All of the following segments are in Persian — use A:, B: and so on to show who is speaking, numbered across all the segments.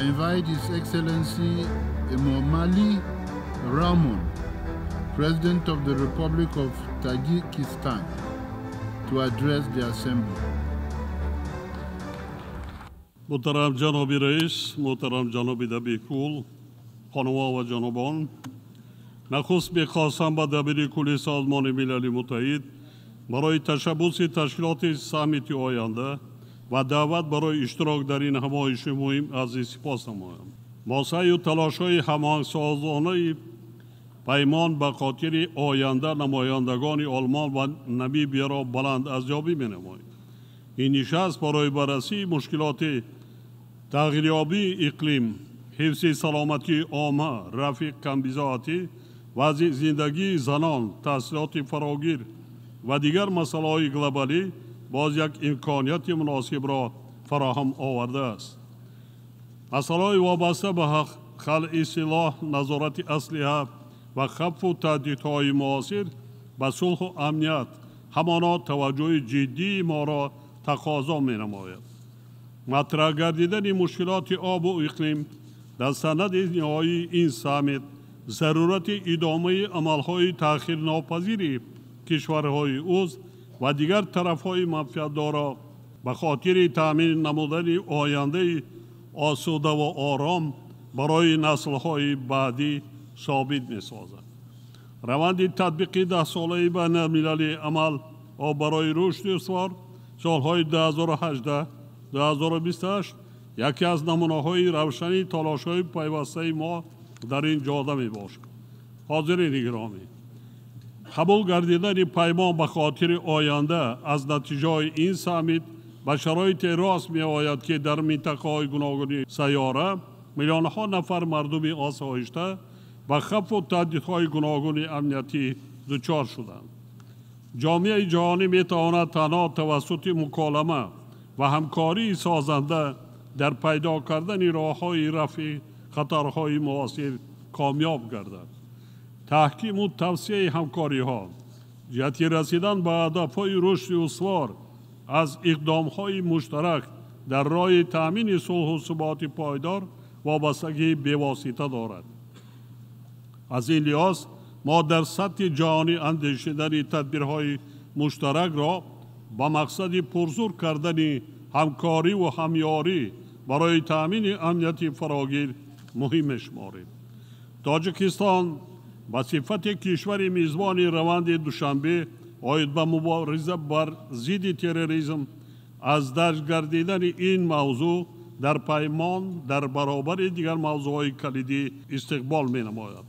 A: invite His Excellency Emomali Rahmon, President of the Republic of Tajikistan, to address the Assembly.
B: محترم جناب رئیس، محترم جناب دبیر کل، خانم‌ها و جنابان، نخست می‌خواستم به دبیر کل سازمان ملل متحد برای تشبث تشکیلات سامیت آینده و دعوت برای اشتراک در این همایش مهم عزیز سپاس نمایم. ما سعی و تلاش‌های هماهنگ‌سازانه پیمان به خاطر آینده نمایندگان آلمان و نمیبیا را بلند ارزیابی می‌نماییم. این نشست برای بررسی مشکلات تغییریابی اقلیم، حفظ سلامتی عامه، رفع کمبزاعتی، وضع زندگی زنان، تحصیلات فراگیر و دیگر مسائل گلوبالی باز یک امکانیت مناسب را فراهم آورده است. مسائل وابسته به خلع سلاح، نظارت اسلحه و خفف تهدیدهای معاصر به صلح و امنیت همانا توجه جدی ما را تقاضا می‌نماید. مطرح گردیدن مشکلات آب و اقلیم در سند نهایی این سامیت ضرورت ادامه عملهای تأخیر ناپذیر کشورهای عضو و دیگر طرفهای منفعت‌دار به خاطر تأمین نمودن آینده آسوده و آرام برای نسل‌های بعدی ثابت می‌سازد. روند تطبیقی 10 ساله بین المللی عمل و برای رشد استوار سالهای 2018 2028 یکی از نمونه‌های روشنی تلاش‌های پیوسته ما در این جاده می‌باشد. حاضرین گرامی، قبول گردیدن پیمان به خاطر آینده از نتیجه این سامیت به شرایط راست می‌آید که در منطقه‌های گوناگون سیاره میلیون‌ها نفر مردم آسایشته و خفف و تهدیدهای گوناگون امنیتی دچار شدند. جامعه جهانی می‌تواند تنها توسط مکالمه و همکاری سازنده در پیدا کردن راه‌های رفع خطرهای معاصر کامیاب گردد. تحکیم و توسعه همکاری‌ها، جهت رسیدن به هدف‌های رشد استوار از اقدام‌های مشترک در راه تأمین صلح و ثبات پایدار وابستگی بواسطه دارد. از این لحاظ ما در سطح جهانی اندیشیدن تدبیرهای مشترک را با مقصد پرزور کردن همکاری و همیاری برای تأمین امنیت فراگیر مهم می‌شماریم. تاجیکستان به صفت کشور میزبان روند دوشنبه آید به مبارزه بر ضد تروریسم از درج گردیدن این موضوع در پیمان در برابر دیگر موضوعهای کلیدی استقبال می‌نماید.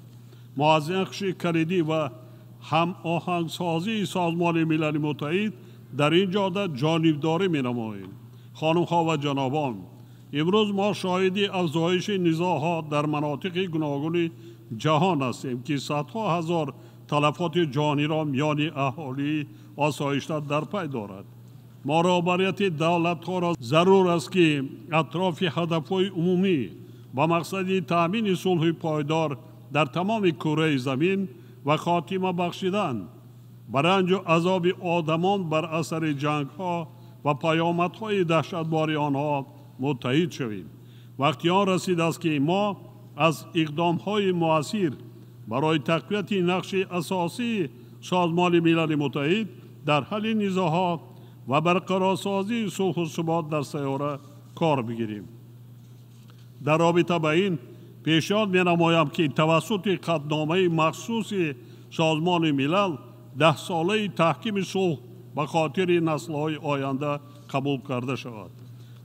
B: ما از نقش کلیدی و هم آهنگسازی سازمان ملل متحد در این جاده جانبداری می‌نماییم. خانم‌ها و جنابان، امروز ما شاهد افزایش نزاع‌ها در مناطق گوناگون جهان هستیم که صدها هزار تلفات جانی را میان اهالی آسایشته در پی دارد. مراقبت دولت‌ها را ضرور است که اطراف هدف‌های عمومی با مقصد تأمین صلح پایدار در تمام کره زمین و خاتمه بخشیدن بر رنج و عذاب آدمان بر اثر جنگ‌ها و پیامدهای دهشتبار آنها متحد شویم. وقتی آن رسید است که ما از اقدام‌های مؤثر برای تقویت نقش اساسی سازمان ملل متحد در حل نزاع‌ها و برقرارسازی صلح و ثبات در سیاره کار بگیریم. در رابطه با این پیشنهاد می‌نمایم که توسط قطعنامه مخصوص سازمان ملل 10 ساله تحکیم صلح به خاطر نسل‌های آینده قبول کرده شود.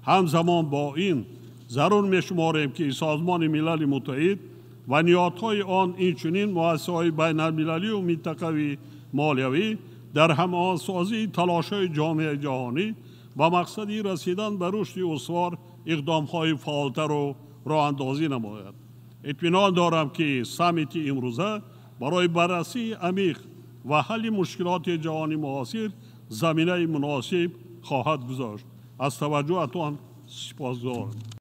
B: همزمان با این ضرور می‌شماریم که سازمان ملل متحد و نهادهای آن اینچنین مؤسسه‌های بین‌المللی و منطقوی مالیوی در هماهنگسازی تلاش‌های جامعه جهانی با مقصد رسیدن به رشد استوار اقدام‌های فعالتر و راه‌اندازی نماید. اطمینان دارم که سامیت امروزه برای بررسی عمیق و حل مشکلات جهانی معاصر زمینه مناسب خواهد گذاشت. از توجهتان سپاسگزارم.